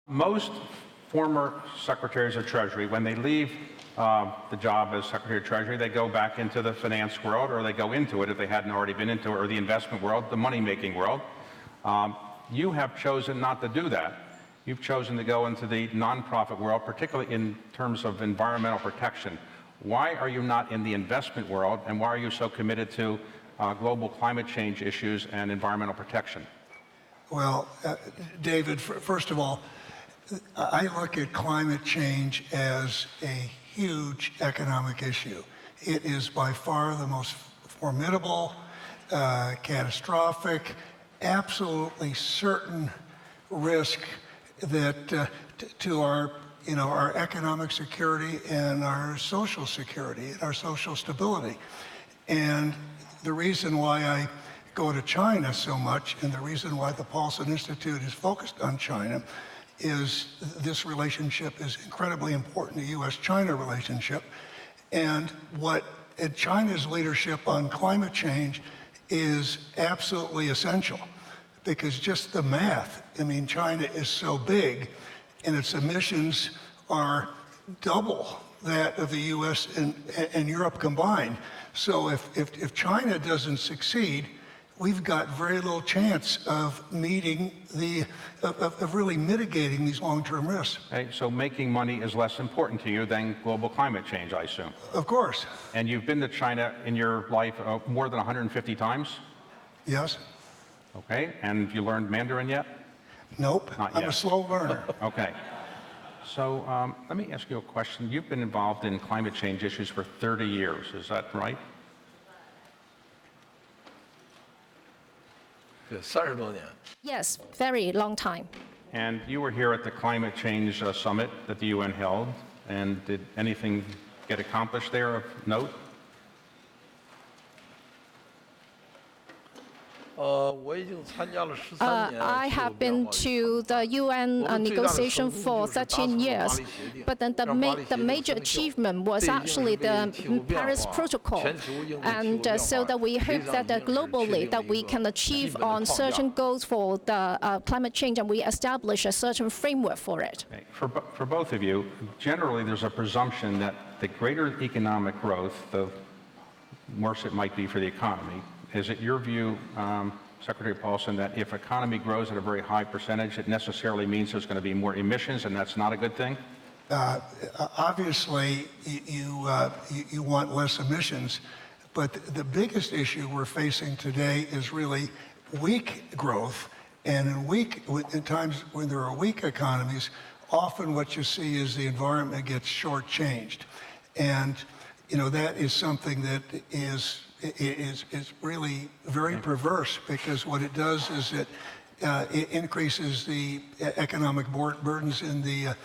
Most former secretaries of Treasury, when they leave the job as Secretary of Treasury, they go back into the finance world, or they go into it if they hadn't already been into it, or the investment world, the money-making world. You have chosen not to do that. You've chosen to go into the nonprofit world, particularly in terms of environmental protection. Why are you not in the investment world, and why are you so committed to global climate change issues and environmental protection? Well, David, first of all, I look at climate change as a huge economic issue. It is by far the most formidable, catastrophic, absolutely certain risk that to our, our economic security and our social security and our social stability. And the reason why I go to China so much, and the reason why the Paulson Institute is focused on China, is this relationship is incredibly important, the U.S.-China relationship. And China's leadership on climate change is absolutely essential, because just the math, China is so big, and its emissions are double that of the U.S. and Europe combined. So if China doesn't succeed, we've got very little chance of meeting of really mitigating these long-term risks. Okay, so making money is less important to you than global climate change, I assume. Of course. And you've been to China in your life more than 150 times? Yes. Okay, and have you learned Mandarin yet? Nope. Not yet. I'm a slow learner. Okay. So let me ask you a question. You've been involved in climate change issues for 30 years, is that right? Yes, very long time. And you were here at the climate change summit that the UN held, and did anything get accomplished there of note? I have been to the UN negotiation for 13 years, but then the major achievement was actually the Paris Protocol, and so that we hope that globally that we can achieve on certain goals for the climate change, and we establish a certain framework for it. Okay. For both of you, generally there's a presumption that the greater economic growth, the worse it might be for the economy. Is it your view, Secretary Paulson, that if economy grows at a very high percentage, it necessarily means there's going to be more emissions, and that's not a good thing? Obviously, you want less emissions, but the biggest issue we're facing today is really weak growth. And in times when there are weak economies, often what you see is the environment gets shortchanged. And that is something that is really very perverse, because what it does is it increases the economic burdens in the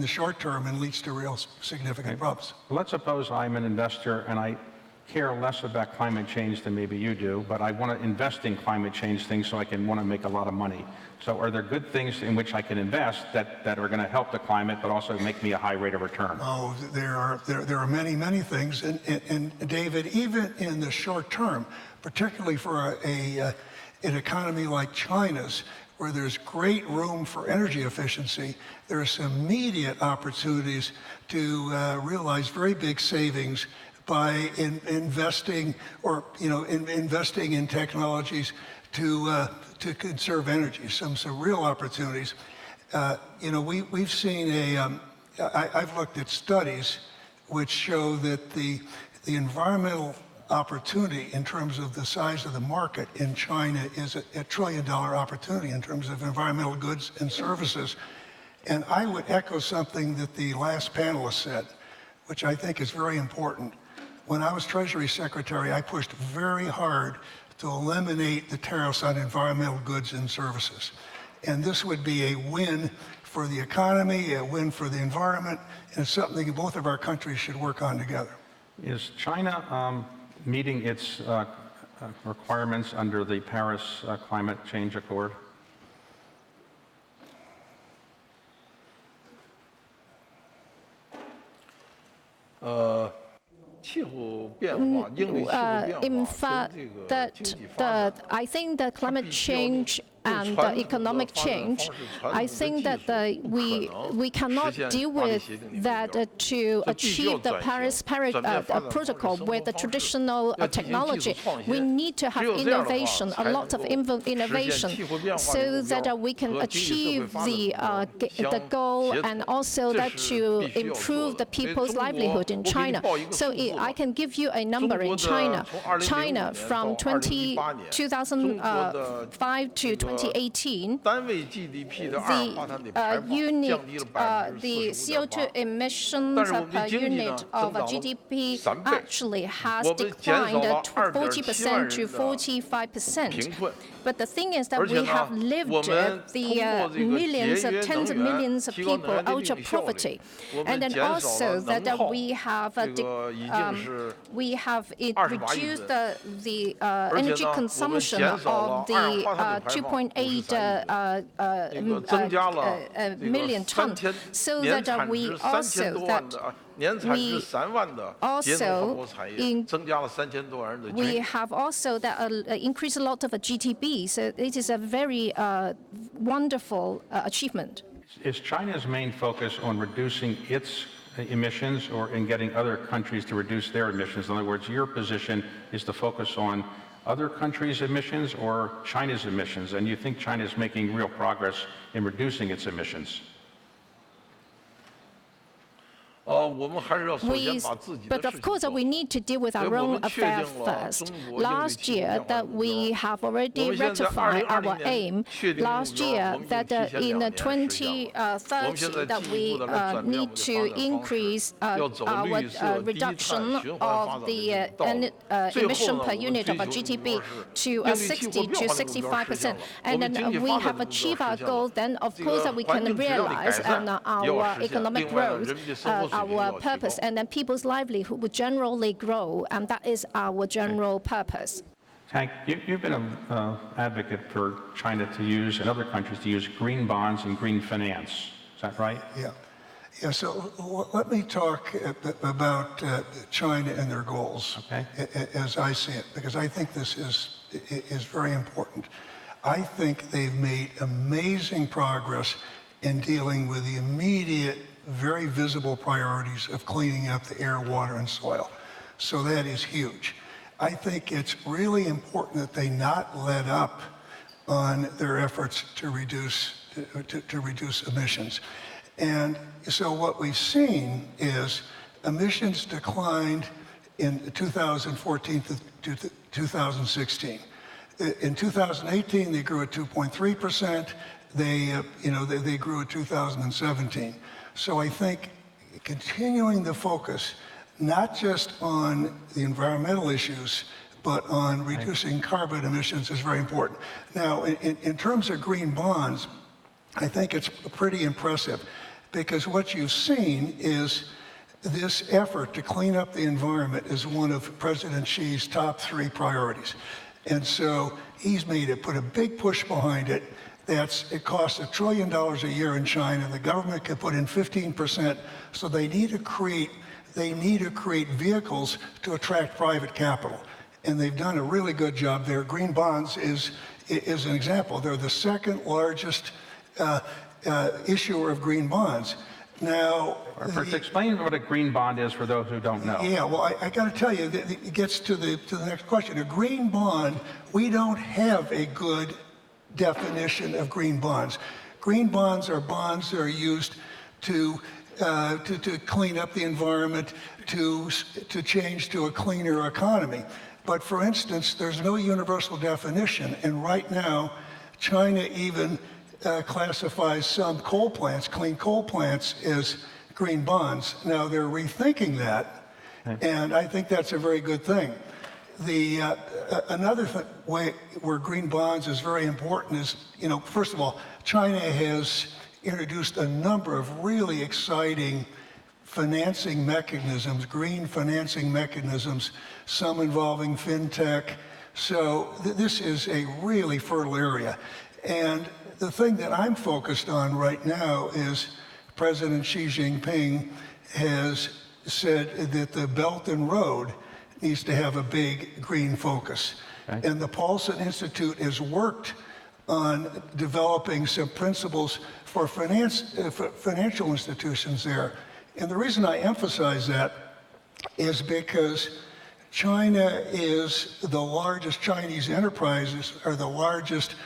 short term and leads to real significant problems. Let's suppose I'm an investor and I care less about climate change than maybe you do, but I want to invest in climate change things so I can want to make a lot of money. So are there good things in which I can invest that are going to help the climate but also make me a high rate of return? Oh, there are many things, and David, even in the short term, particularly for an economy like China's, where there's great room for energy efficiency, there are some immediate opportunities to realize very big savings by investing in technologies to conserve energy. Some real opportunities. We've seen I've looked at studies which show that the environmental opportunity in terms of the size of the market in China is a $1 trillion opportunity in terms of environmental goods and services. And I would echo something that the last panelist said, which I think is very important. When I was Treasury Secretary, I pushed very hard to eliminate the tariffs on environmental goods and services. And this would be a win for the economy, a win for the environment, and something both of our countries should work on together. Is China meeting its requirements under the Paris Climate Change Accord? In fact, I think that climate change and economic change, I think that we cannot deal with that to achieve the Paris Protocol with the traditional technology. We need to have innovation, a lot of innovation, so that we can achieve the goal and also that to improve the people's livelihood in China. So I can give you a number in China. China from 2005 to 2018, the CO2 emissions per unit of GDP actually has declined 40% to 45%. But the thing is that we have lived the millions of tens of millions of people out of poverty, and then also that we have reduced the energy consumption of the 2.8 million tons, so that we have also increased a lot of GDP. So it is a very wonderful achievement. Is China's main focus on reducing its emissions or in getting other countries to reduce their emissions? In other words, your position is to focus on other countries' emissions or China's emissions, and you think China is making real progress in reducing its emissions? But of course, we need to deal with our own affairs first. Last year, that we have already ratified our aim. Last year, that in 2030, that we need to increase our reduction of the emission per unit of GDP to 60 to 65%. And then we have achieved our goal. Then, of course, that we can realize our economic growth, our purpose, and then people's livelihood would generally grow, and that is our general purpose. Hank, you've been an advocate for China to use, and other countries to use, green bonds and green finance. Is that right? Yeah. So let me talk about China and their goals, as I see it, because I think this is very important. I think they've made amazing progress in dealing with the immediate, very visible priorities of cleaning up the air, water, and soil. So that is huge. I think it's really important that they not let up on their efforts to reduce emissions. And so what we've seen is emissions declined in 2014 to 2016. In 2018, they grew at 2.3%. They grew at 2017. So I think continuing the focus, not just on the environmental issues, but on reducing carbon emissions is very important. Now, in terms of green bonds, I think it's pretty impressive, because what you've seen is this effort to clean up the environment is one of President Xi's top 3 priorities. And so he's put a big push behind it. It costs $1 trillion a year in China. The government can put in 15%. So they need to create vehicles to attract private capital. And they've done a really good job there. Green bonds is an example. They're the second largest issuer of green bonds. Now, explain what a green bond is for those who don't know. Yeah, well, I got to tell you, it gets to the next question. A green bond, we don't have a good definition of green bonds. Green bonds are bonds that are used to clean up the environment, to change to a cleaner economy. But for instance, there's no universal definition, and right now, China even classifies some coal plants, clean coal plants, as green bonds. Now they're rethinking that, and I think that's a very good thing. Another way where green bonds is very important is, first of all, China has introduced a number of really exciting financing mechanisms, green financing mechanisms, some involving fintech. So this is a really fertile area. And the thing that I'm focused on right now is President Xi Jinping has said that the Belt and Road needs to have a big green focus. And the Paulson Institute has worked on developing some principles for financial institutions there. And the reason I emphasize that is because China is the largest, Chinese enterprises are the largest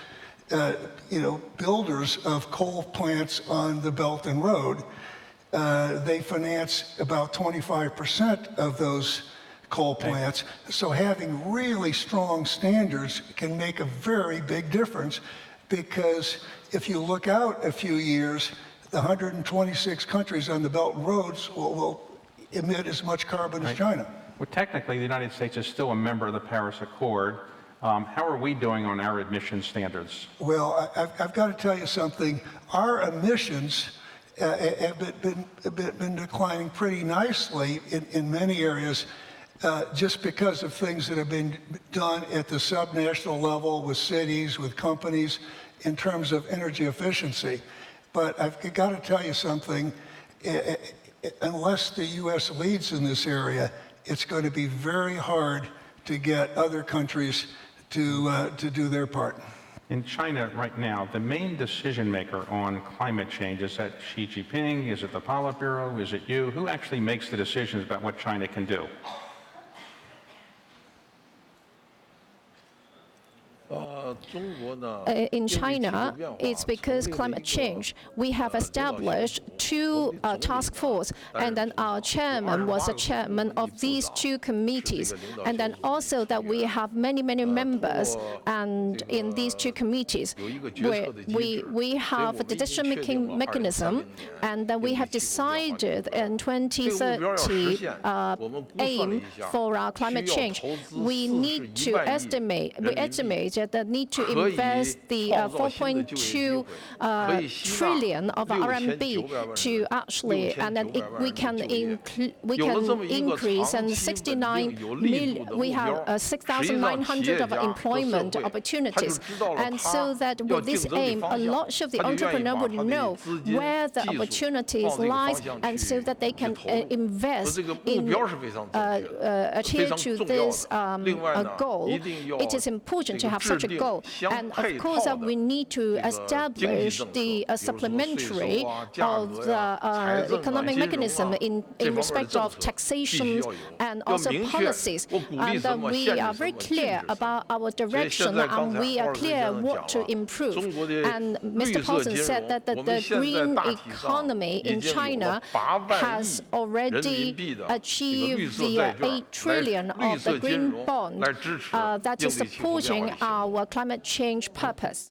builders of coal plants on the Belt and Road. They finance about 25% of those coal plants. So having really strong standards can make a very big difference, because if you look out a few years, the 126 countries on the Belt and Roads will emit as much carbon as China. Well, technically, the United States is still a member of the Paris Accord. How are we doing on our emission standards? Well, I've got to tell you something. Our emissions have been declining pretty nicely in many areas, just because of things that have been done at the subnational level with cities, with companies, in terms of energy efficiency. But I've got to tell you something. Unless the U.S. leads in this area, it's going to be very hard to get other countries to do their part. In China right now, the main decision maker on climate change, is that Xi Jinping? Is it the Politburo? Is it you? Who actually makes the decisions about what China can do? In China, it's because climate change. We have established two task force, and then our chairman was the chairman of these two committees. And then also that we have many members, and in these two committees, where we have a decision-making mechanism, and then we have decided in 2030 aim for our climate change. We need to estimate that need to invest the 4.2 trillion of RMB to actually, and then we can increase and 69 million. We have 6,900 of employment opportunities, and so that with this aim, a lot of the entrepreneurs would know where the opportunities lies, and so that they can invest in adhere to this goal. It is important to have such a goal. And of course, we need to establish the supplementary of the economic mechanism in respect of taxation and also policies. And we are very clear about our direction, and we are clear what to improve. And Mr. Paulson said that the green economy in China has already achieved the 8 trillion of the green bond that is supporting our climate change purpose.